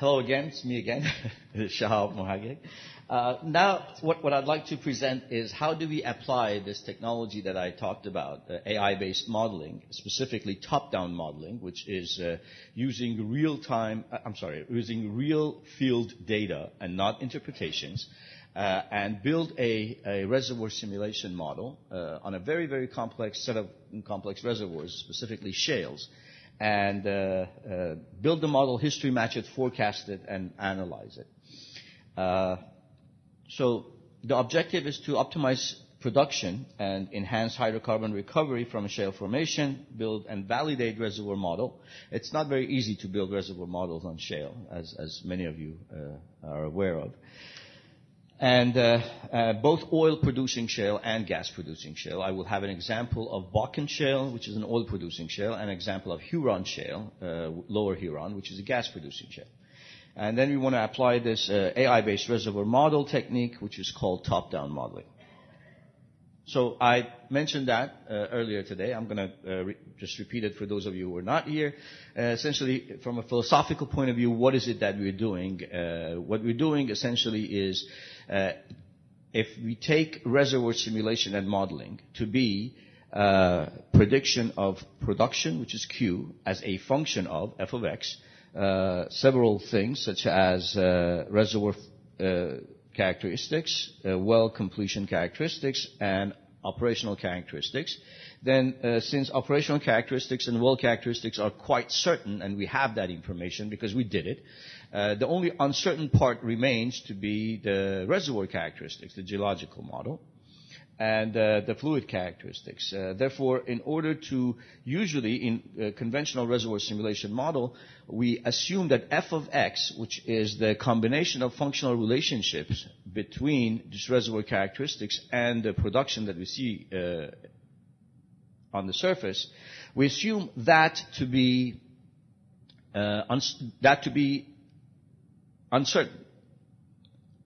Hello again, it's me again, Shahab Mohage. Now, what I'd like to present is how do we apply this technology that I talked about, AI-based modeling, specifically top-down modeling, which is using real field data and not interpretations, and build a reservoir simulation model on a very, very complex set of complex reservoirs, specifically shales, and build the model, history match it, forecast it, and analyze it. So the objective is to optimize production and enhance hydrocarbon recovery from a shale formation, build and validate reservoir model. It's not very easy to build reservoir models on shale, as many of you are aware of. And both oil-producing shale and gas-producing shale. I will have an example of Bakken shale, which is an oil-producing shale, and an example of Huron shale, Lower Huron, which is a gas-producing shale. And then we want to apply this AI-based reservoir model technique, which is called top-down modeling. So I mentioned that earlier today. I'm going to just repeat it for those of you who are not here. Essentially, from a philosophical point of view, what is it that we're doing? What we're doing essentially is if we take reservoir simulation and modeling to be prediction of production, which is Q, as a function of f of x, several things such as reservoir characteristics, well completion characteristics, and operational characteristics. Then since operational characteristics and well characteristics are quite certain, and we have that information because we did it, the only uncertain part remains to be the reservoir characteristics, the geological model, and the fluid characteristics. Therefore, in order to, usually in conventional reservoir simulation model, we assume that f of x, which is the combination of functional relationships between these reservoir characteristics and the production that we see on the surface, we assume that to be uncertain.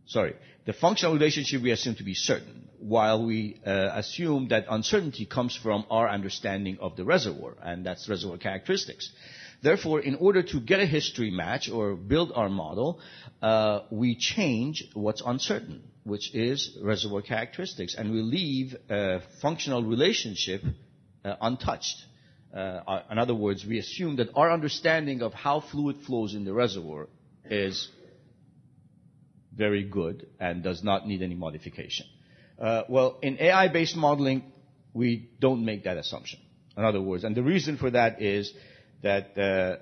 Sorry, the functional relationship we assume to be certain, while we assume that uncertainty comes from our understanding of the reservoir, and that's reservoir characteristics. Therefore, in order to get a history match or build our model, we change what's uncertain, which is reservoir characteristics, and we leave functional relationship untouched. In other words, we assume that our understanding of how fluid flows in the reservoir is very good and does not need any modification. Well, in AI-based modeling, we don't make that assumption. In other words, and the reason for that is that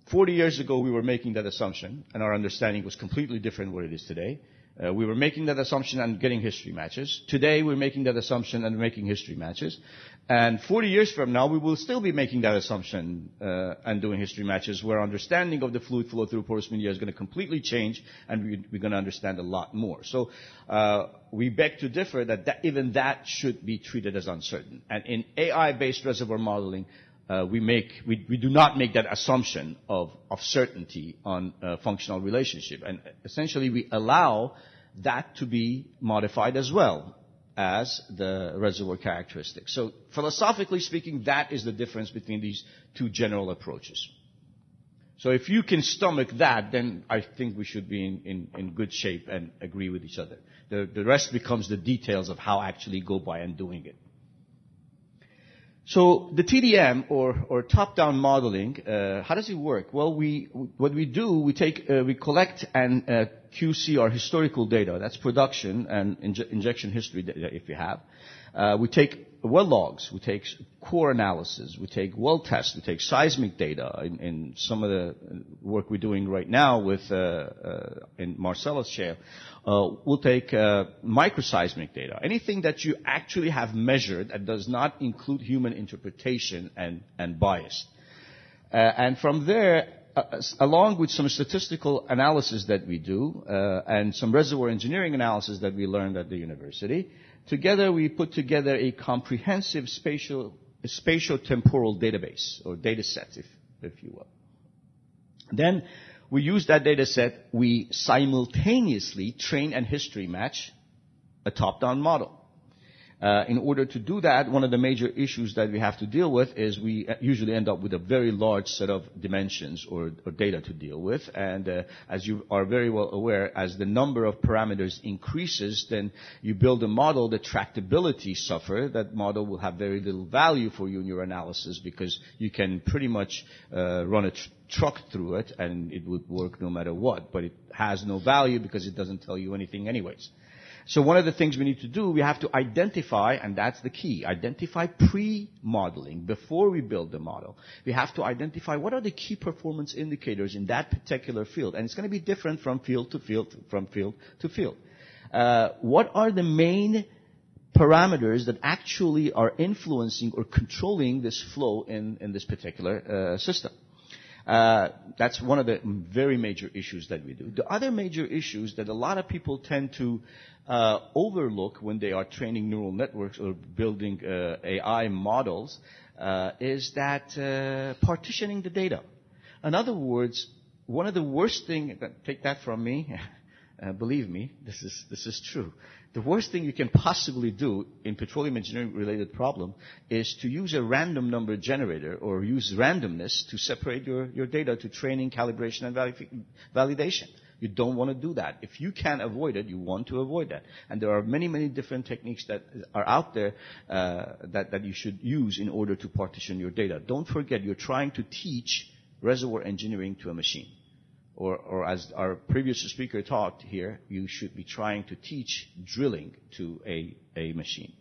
40 years ago we were making that assumption, and our understanding was completely different what it is today. We were making that assumption and getting history matches. Today we're making that assumption and making history matches. And 40 years from now we will still be making that assumption and doing history matches, where our understanding of the fluid flow through porous media is going to completely change, and we're going to understand a lot more. So we beg to differ that even that should be treated as uncertain. And in AI-based reservoir modeling, we do not make that assumption of certainty on functional relationship. And essentially we allow that to be modified as well as the reservoir characteristics. So philosophically speaking, that is the difference between these two general approaches. So if you can stomach that, then I think we should be in good shape and agree with each other. The rest becomes the details of how actually go by and doing it. So the TDM or top-down modeling, how does it work? Well, what we do, we collect and QC our historical data. That's production and injection history data if you have. We take well logs, we take core analysis, we take well tests, we take seismic data. In some of the work we're doing right now with in Marcellus Shale, we'll take microseismic data. Anything that you actually have measured and does not include human interpretation and bias. And from there, along with some statistical analysis that we do and some reservoir engineering analysis that we learned at the university, together we put together a comprehensive spatio-temporal database, or data set, if you will. Then we use that data set, we simultaneously train and history match a top-down model. In order to do that, one of the major issues that we have to deal with is we usually end up with a very large set of dimensions or data to deal with. And as you are very well aware, as the number of parameters increases, then you build a model, the tractability suffer. That model will have very little value for you in your analysis because you can pretty much run a truck through it and it would work no matter what. But it has no value because it doesn't tell you anything anyways. So one of the things we need to do, we have to identify, and that's the key, identify pre-modeling before we build the model. We have to identify what are the key performance indicators in that particular field. And it's going to be different from field to field, from field to field. What are the main parameters that actually are influencing or controlling this flow in this particular system? That's one of the very major issues that we do. The other major issues that a lot of people tend to overlook when they are training neural networks or building AI models is that partitioning the data. In other words, one of the worst things, take that from me, believe me, this is true. The worst thing you can possibly do in petroleum engineering related problem is to use a random number generator or use randomness to separate your data to training, calibration, and validation. You don't want to do that. If you can avoid it, you want to avoid that. And there are many, many different techniques that are out there that you should use in order to partition your data. Don't forget, you're trying to teach reservoir engineering to a machine. Or as our previous speaker talked here, you should be trying to teach drilling to a machine.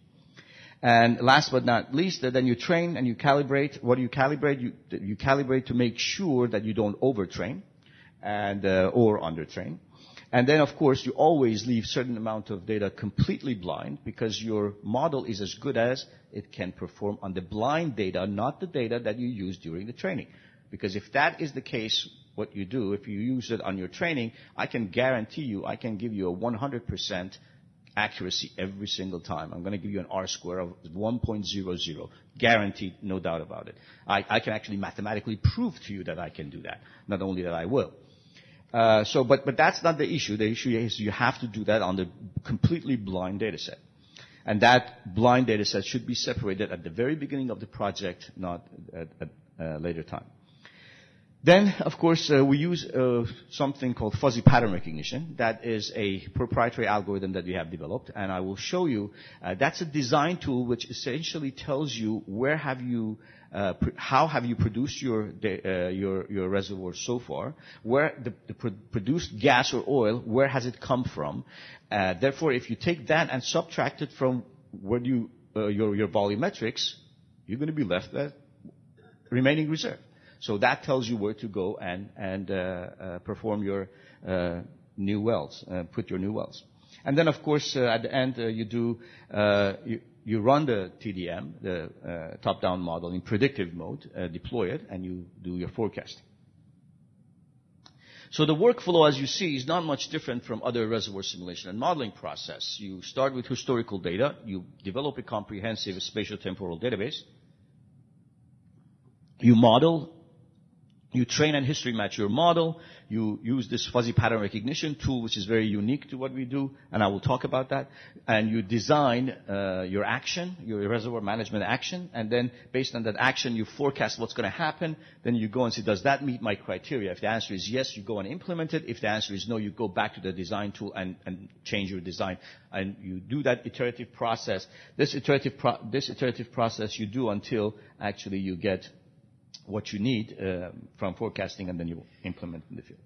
And last but not least, then you train and you calibrate. What do you calibrate? You calibrate to make sure that you don't overtrain and or undertrain. And then, of course, you always leave certain amount of data completely blind because your model is as good as it can perform on the blind data, not the data that you use during the training. Because if that is the case, what you do, if you use it on your training, I can guarantee you, I can give you a 100% accuracy every single time. I'm going to give you an R-square of 1.00. Guaranteed, no doubt about it. I can actually mathematically prove to you that I can do that. Not only that I will. But that's not the issue. The issue is you have to do that on the completely blind data set. And that blind data set should be separated at the very beginning of the project, not at a later time. Then, of course, we use something called fuzzy pattern recognition. That is a proprietary algorithm that we have developed, and I will show you. That's a design tool which essentially tells you where have you, how have you produced your reservoir so far, where the produced gas or oil, where has it come from. Therefore, if you take that and subtract it from where your volumetrics, you're going to be left at remaining reserve. So that tells you where to go and perform your new wells, put your new wells. And then, of course, at the end, you run the TDM, the top-down model in predictive mode, deploy it, and you do your forecasting. So the workflow, as you see, is not much different from other reservoir simulation and modeling process. You start with historical data. You develop a comprehensive spatial-temporal database. You model. You train and history match your model. You use this fuzzy pattern recognition tool, which is very unique to what we do, and I will talk about that. And you design your action, your reservoir management action, and then based on that action, you forecast what's going to happen. Then you go and see, does that meet my criteria? If the answer is yes, you go and implement it. If the answer is no, you go back to the design tool and change your design. And you do that iterative process. This iterative process you do until actually you get what you need from forecasting, and then you implement in the field.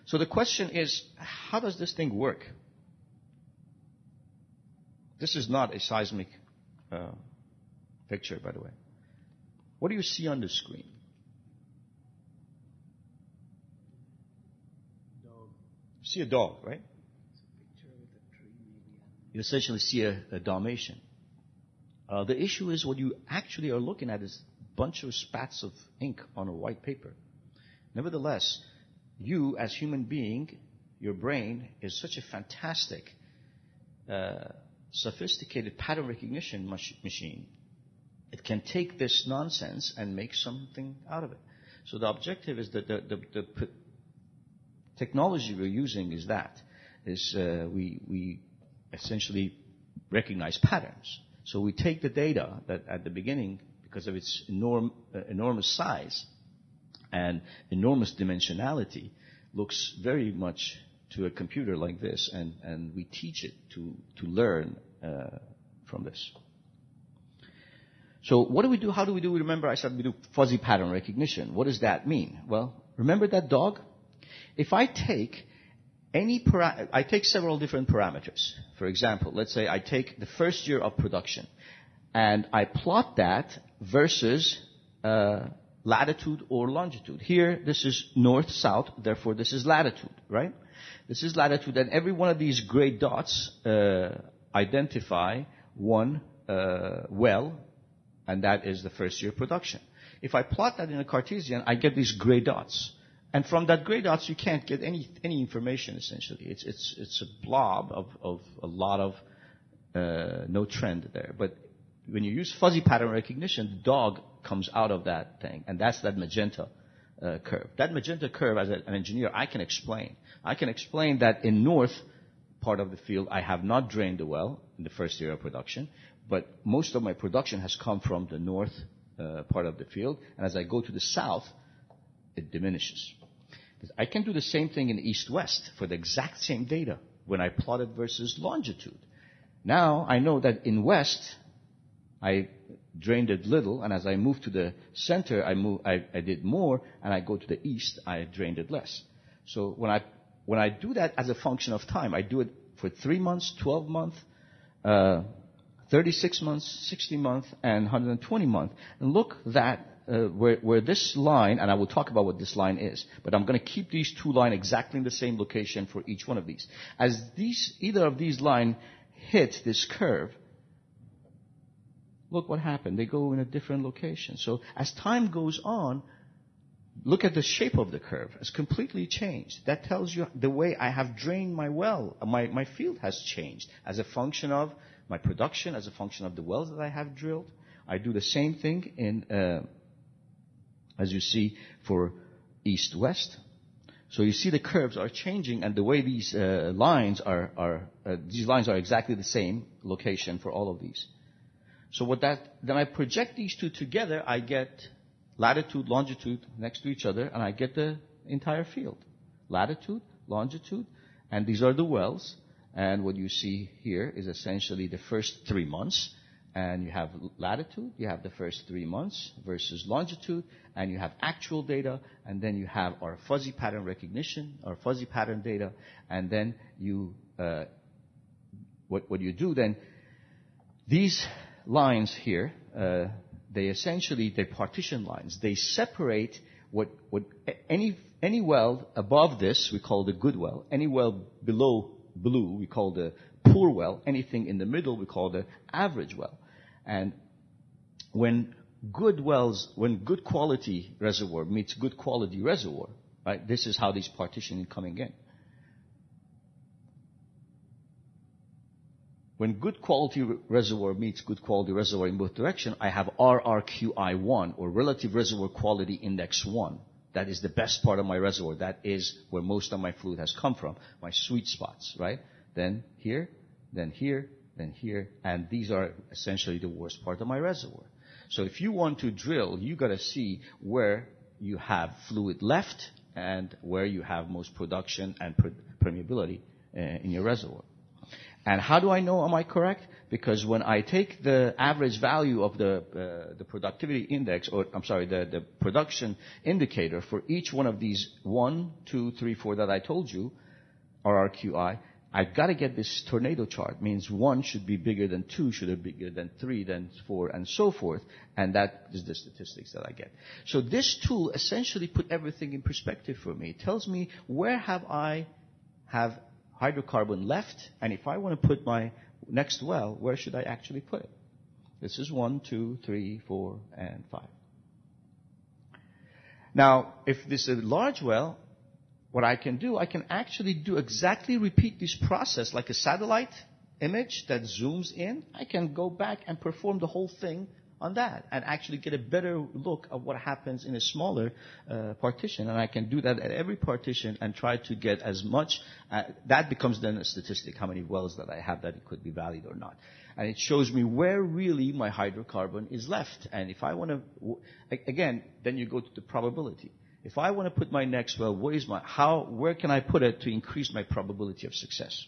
So the question is, how does this thing work? This is not a seismic picture, by the way. What do you see on the screen? Dog. You see a dog, right? It's a picture with a tree, maybe. You essentially see a Dalmatian. The issue is what you actually are looking at is bunch of spats of ink on a white paper. Nevertheless, you as human being, your brain is such a fantastic, sophisticated pattern recognition machine. It can take this nonsense and make something out of it. So the objective is that the technology we're using is we essentially recognize patterns. So we take the data that at the beginning, because of its enormous size and enormous dimensionality, looks very much to a computer like this, and we teach it to learn from this. So what do we do? How do we do? Remember I said we do fuzzy pattern recognition. What does that mean? Well, remember that dog? If I take I take several different parameters. For example, let's say I take the first year of production, and I plot that versus latitude or longitude. Here, this is north-south, therefore this is latitude, right? This is latitude, and every one of these gray dots identify one well, and that is the first year production. If I plot that in a Cartesian, I get these gray dots. And from that gray dots, you can't get any information, essentially. It's a blob of a lot of no trend there. But when you use fuzzy pattern recognition, the dog comes out of that thing, and that's that magenta curve. That magenta curve, as an engineer, I can explain. I can explain that in north part of the field, I have not drained the well in the first year of production, but most of my production has come from the north part of the field, and as I go to the south, it diminishes. I can do the same thing in east-west for the exact same data when I plot it versus longitude. Now I know that in west, I drained it little, and as I move to the center, I did more, and I go to the east, I drained it less. So when I do that as a function of time, I do it for 3 months, 12 months, 36 months, 60 months, and 120 months. And look that where this line, and I will talk about what this line is, but I'm going to keep these two lines exactly in the same location for each one of these. As either of these lines hit this curve, look what happened. They go in a different location. So as time goes on, look at the shape of the curve. It's completely changed. That tells you the way I have drained my well. My field has changed as a function of my production, as a function of the wells that I have drilled. I do the same thing in, as you see, for east-west. So you see the curves are changing, and the way these lines are exactly the same location for all of these. So then I project these two together, I get latitude, longitude next to each other, and I get the entire field. Latitude, longitude, and these are the wells. And what you see here is essentially the first 3 months. And you have latitude, you have the first 3 months versus longitude, and you have actual data, and then you have our fuzzy pattern recognition, our fuzzy pattern data, and then you, what you do then, these lines here, they're partition lines. They separate what any well above this, we call the good well. Any well below blue, we call the poor well. Anything in the middle, we call the average well. And when good quality reservoir meets good quality reservoir, right, this is how these partitioning coming in. When good quality reservoir meets good quality reservoir in both directions, I have RRQI1, or Relative Reservoir Quality Index 1. That is the best part of my reservoir. That is where most of my fluid has come from, my sweet spots, right? Then here, then here, then here, and these are essentially the worst part of my reservoir. So if you want to drill, you got to see where you have fluid left and where you have most production and permeability in your reservoir. And how do I know am I correct? Because when I take the average value of the productivity index, or I'm sorry, the production indicator for each one of these 1, 2, 3, 4 that I told you, RRQI, I've got to get this tornado chart. Means 1 should be bigger than 2, should be bigger than 3, then 4, and so forth. And that is the statistics that I get. So this tool essentially put everything in perspective for me. It tells me where I have hydrocarbon left, and if I want to put my next well, where should I actually put it? This is 1, 2, 3, 4, and 5. Now, if this is a large well, what I can do, I can actually repeat this process like a satellite image that zooms in. I can go back and perform the whole thing on that and actually get a better look at what happens in a smaller partition. And I can do that at every partition and try to get as much. That becomes then a statistic, how many wells that I have that it could be valid or not. And it shows me where really my hydrocarbon is left. And if I want to, again, then you go to the probability. If I want to put my next well, where can I put it to increase my probability of success?